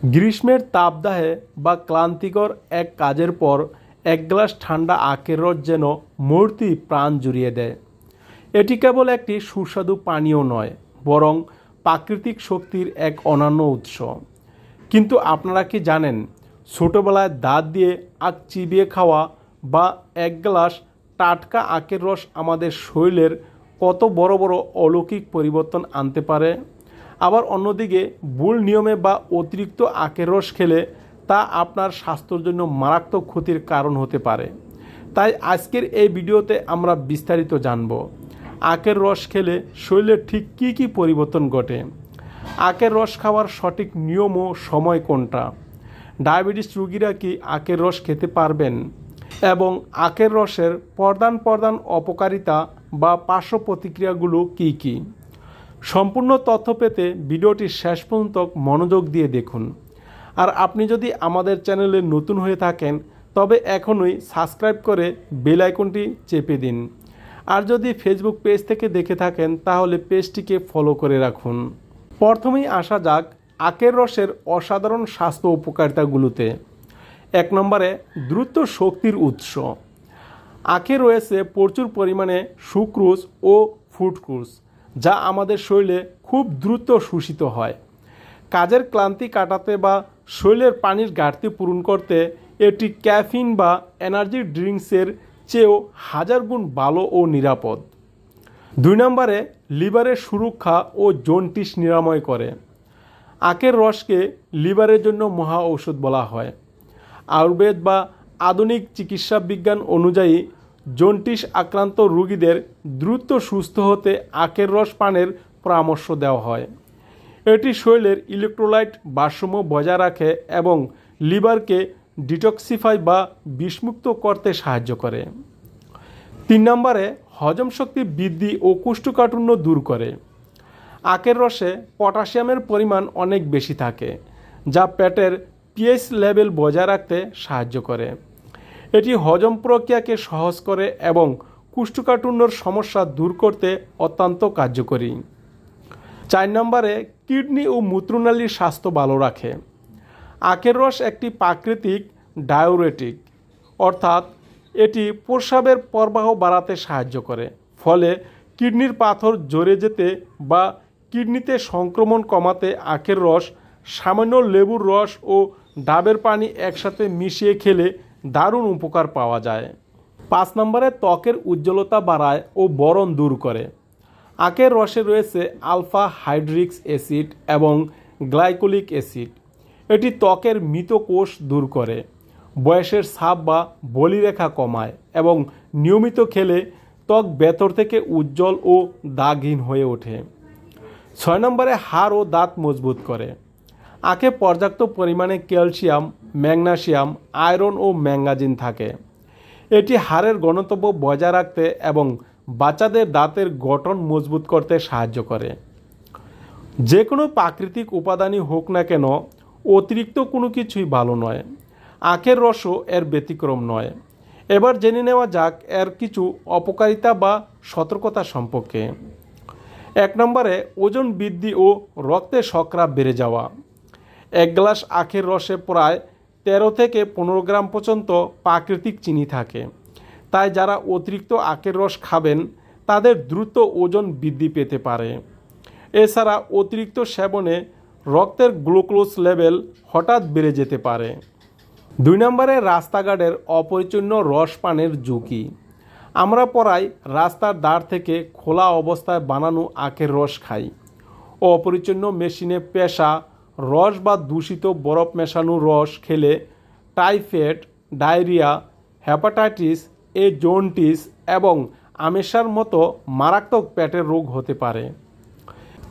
গ্রীষ্মের তাপদাহে বা ক্লান্তিকর এক কাজের পর এক গ্লাস ঠান্ডা আখের রস যেন মুহূর্তেই প্রাণ জুড়িয়ে দেয়। এটি কেবল একটি সুস্বাদু পানীয় নয়, বরং প্রাকৃতিক শক্তির এক অনন্য উৎস। কিন্তু আপনারা কি জানেন, ছোটোবেলায় দাঁত দিয়ে আখ চিবিয়ে খাওয়া বা এক গ্লাস টাটকা আখের রস আমাদের শরীরের কত বড় বড় অলৌকিক পরিবর্তন আনতে পারে? আবার অন্যদিকে ভুল নিয়মে বা অতিরিক্ত আখের রস খেলে তা আপনার স্বাস্থ্যের জন্য মারাত্মক ক্ষতির কারণ হতে পারে। তাই আজকের এই ভিডিওতে আমরা বিস্তারিত জানব আখের রস খেলে শরীরে ঠিক কী কী পরিবর্তন ঘটে, আখের রস খাওয়ার সঠিক নিয়ম ও সময় কোনটা, ডায়াবেটিস রোগীরা কি আখের রস খেতে পারবেন, এবং আখের রসের প্রধান অপকারিতা বা পার্শ্ব প্রতিক্রিয়াগুলো কী কী। সম্পূর্ণ তথ্য পেতে ভিডিওটি শেষ পর্যন্ত মনোযোগ দিয়ে দেখুন। আর আপনি যদি আমাদের চ্যানেলে নতুন হয়ে থাকেন তবে এখনই সাবস্ক্রাইব করে বেল আইকনটি চেপে দিন। আর যদি ফেসবুক পেজ থেকে দেখে থাকেন তাহলে পেজটিকে ফলো করে রাখুন। প্রথমেই আসা যাক আখের রসের অসাধারণ স্বাস্থ্য উপকারিতাগুলোতে। 1 নম্বরে দ্রুত শক্তির উৎস। আখে রয়েছে প্রচুর পরিমাণে সুক্রোজ ও ফ্রুক্টোজ, যা আমাদের শরীরে খুব দ্রুত শোষিত হয়। কাজের ক্লান্তি কাটাতে বা শরীরের পানির ঘাটতি পূরণ করতে এটি ক্যাফিন বা এনার্জি ড্রিঙ্কসের চেয়েও 1000 গুণ ভালো ও নিরাপদ। 2 নম্বরে লিভারের সুরক্ষা ও জন্ডিস নিরাময় করে। আখের রসকে লিভারের জন্য মহা ঔষধ বলা হয়। আয়ুর্বেদ বা আধুনিক চিকিৎসা বিজ্ঞান অনুযায়ী জন্ডিস আক্রান্ত রোগীদের দ্রুত সুস্থ হতে আখের রস পানের পরামর্শ দেওয়া হয়। এটি শরীরের ইলেকট্রোলাইট ভারসাম্য বজায় রাখে এবং লিভারকে ডিটক্সিফাই বা বিষমুক্ত করতে সাহায্য করে। 3 নম্বরে হজম শক্তি বৃদ্ধি ও কোষ্ঠকাঠিন্য দূর করে। আখের রসে পটাশিয়ামের পরিমাণ অনেক বেশি থাকে, যা পেটের পিএইচ লেভেল বজায় রাখতে সাহায্য করে। এটি হজম প্রক্রিয়াকে সহজ করে এবং কোষ্ঠকাঠিন্যর সমস্যা দূর করতে অত্যন্ত কার্যকরী। 4 নম্বরে কিডনি ও মূত্রনালীর স্বাস্থ্য ভালো রাখে। আখের রস একটি প্রাকৃতিক ডায়োরেটিক, অর্থাৎ এটি প্রস্রাবের প্রবাহ বাড়াতে সাহায্য করে, ফলে কিডনির পাথর ঝরে যেতে বা কিডনিতে সংক্রমণ কমাতে আখের রস, সামান্য লেবুর রস ও ডাবের পানি একসাথে মিশিয়ে খেলে দারুণ উপকার পাওয়া যায়। 5 নম্বরে ত্বকের উজ্জ্বলতা বাড়ায় ও ব্রণ দূর করে। আখের রসে রয়েছে আলফা হাইড্রিক্স অ্যাসিড এবং গ্লাইকোলিক অ্যাসিড। এটি ত্বকের মৃত কোষ দূর করে, বয়সের ছাপ বা বলিরেখা কমায় এবং নিয়মিত খেলে ত্বক ভেতর থেকে উজ্জ্বল ও দাগহীন হয়ে ওঠে। 6 নম্বরে হাড় ও দাঁত মজবুত করে। আখে পর্যাপ্ত পরিমাণে ক্যালসিয়াম, ম্যাগনেসিয়াম, আয়রন ও ম্যাঙ্গানিজ থাকে। এটি হাড়ের ঘনত্ব বজায় রাখতে এবং বাচ্চাদের দাঁতের গঠন মজবুত করতে সাহায্য করে। যে কোনো প্রাকৃতিক উপাদানই হোক না কেন, অতিরিক্ত কোনো কিছুই ভালো নয়। আখের রসও এর ব্যতিক্রম নয়। এবার জেনে নেওয়া যাক এর কিছু অপকারিতা বা সতর্কতা সম্পর্কে। 1 নম্বরে ওজন বৃদ্ধি ও রক্তে শর্করা বেড়ে যাওয়া। 1 গ্লাস আখের রসে প্রায় 13 থেকে 15 গ্রাম পর্যন্ত প্রাকৃতিক চিনি থাকে। তাই যারা অতিরিক্ত আখের রস খাবেন তাদের দ্রুত ওজন বৃদ্ধি পেতে পারে। এছাড়া অতিরিক্ত সেবনে রক্তের গ্লুকোজ লেভেল হঠাৎ বেড়ে যেতে পারে। 2 নম্বরে রাস্তাঘাটের অপরিচ্ছন্ন রস পানের ঝুঁকি। আমরা প্রায় রাস্তার ধার থেকে খোলা অবস্থায় বানানো আখের রস খাই। অপরিচ্ছন্ন মেশিনে পেশা রস বা দূষিত বরফ মেশানো রস খেলে typhoid, diarrhoea, hepatitis A, jaundice এবং আমাশার মতো মারাত্মক পেটের রোগ হতে পারে।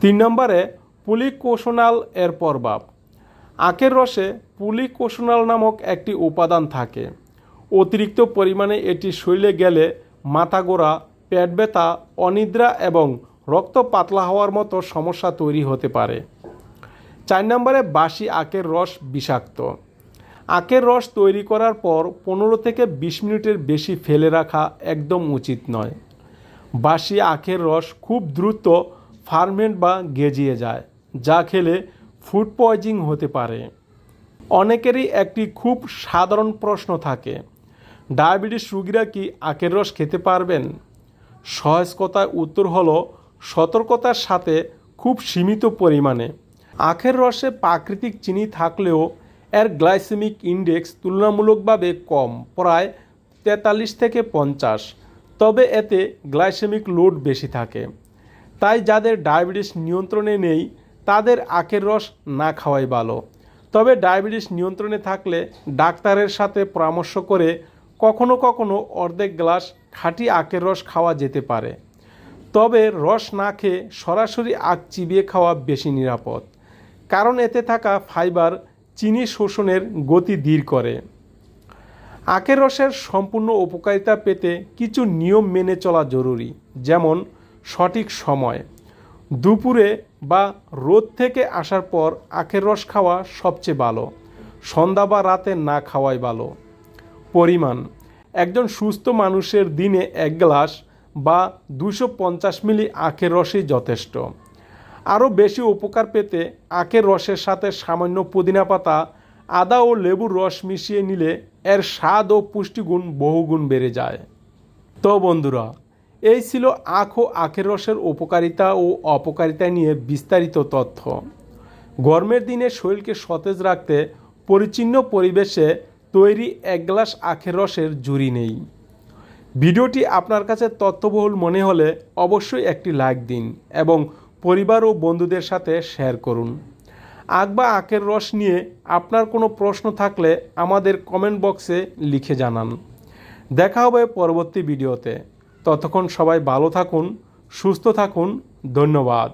3 নম্বরে পলিকোশনাল এর প্রভাব। আখের রসে পলিকোশনাল নামক একটি উপাদান থাকে। অতিরিক্ত পরিমাণে এটি শরীরে গেলে মাথা ঘোরা, পেট ব্যথা, অনিদ্রা এবং রক্ত পাতলা হওয়ার মতো সমস্যা তৈরি হতে পারে। 4 নম্বরে বাসি আখের রস বিষাক্ত। আখের রস তৈরি করার পর 15 থেকে 20 মিনিটের বেশি ফেলে রাখা একদম উচিত নয়। বাসি আখের রস খুব দ্রুত ফার্মেন্ট বা গেজিয়ে যায়, যা খেলে ফুড পয়জনিং হতে পারে। অনেকেরই একটি খুব সাধারণ প্রশ্ন থাকে, ডায়াবেটিস রোগীরা কি আখের রস খেতে পারবেন? সহজ কথায় উত্তর হলো সতর্কতার সাথে খুব সীমিত পরিমাণে। আখের রসে প্রাকৃতিক চিনি থাকলেও এর গ্লাইসেমিক ইন্ডেক্স তুলনামূলকভাবে কম, প্রায় 43 থেকে 50। তবে এতে গ্লাইসেমিক লোড বেশি থাকে। তাই যাদের ডায়াবেটিস নিয়ন্ত্রণে নেই তাদের আখের রস না খাওয়াই ভালো। তবে ডায়াবেটিস নিয়ন্ত্রণে থাকলে ডাক্তারের সাথে পরামর্শ করে কখনো কখনো অর্ধেক গ্লাস খাঁটি আখের রস খাওয়া যেতে পারে। তবে রস না খেয়ে সরাসরি আখ চিবিয়ে খাওয়া বেশি নিরাপদ, কারণ এতে থাকা ফাইবার চিনি শোষণের গতি ধীর করে। আখের রসের সম্পূর্ণ উপকারিতা পেতে কিছু নিয়ম মেনে চলা জরুরি, যেমন সঠিক সময়, দুপুরে বা রোদ থেকে আসার পর আখের রস খাওয়া সবচেয়ে ভালো, সন্ধ্যা বা রাতে না খাওয়াই ভালো। পরিমাণ, একজন সুস্থ মানুষের দিনে 1 গ্লাস বা 250 মিলি আখের রসই যথেষ্ট। আরও বেশি উপকার পেতে আখের রসের সাথে সামান্য পুদিনা পাতা, আদা ও লেবুর রস মিশিয়ে নিলে এর স্বাদ ও পুষ্টিগুণ বহুগুণ বেড়ে যায়। তো বন্ধুরা, এই ছিল আখ ও আখের রসের উপকারিতা ও অপকারিতা নিয়ে বিস্তারিত তথ্য। গরমের দিনে শরীরকে সতেজ রাখতে পরিচ্ছন্ন পরিবেশে তৈরি 1 গ্লাস আখের রসের জুড়ি নেই। ভিডিওটি আপনার কাছে তথ্যবহুল মনে হলে অবশ্যই একটি লাইক দিন এবং পরিবার ও বন্ধুদের সাথে শেয়ার করুন। আখ বা আখের রস নিয়ে আপনার কোনো প্রশ্ন থাকলে আমাদের কমেন্ট বক্সে লিখে জানান। দেখা হবে পরবর্তী ভিডিওতে। ততক্ষণ সবাই ভালো থাকুন, সুস্থ থাকুন। ধন্যবাদ।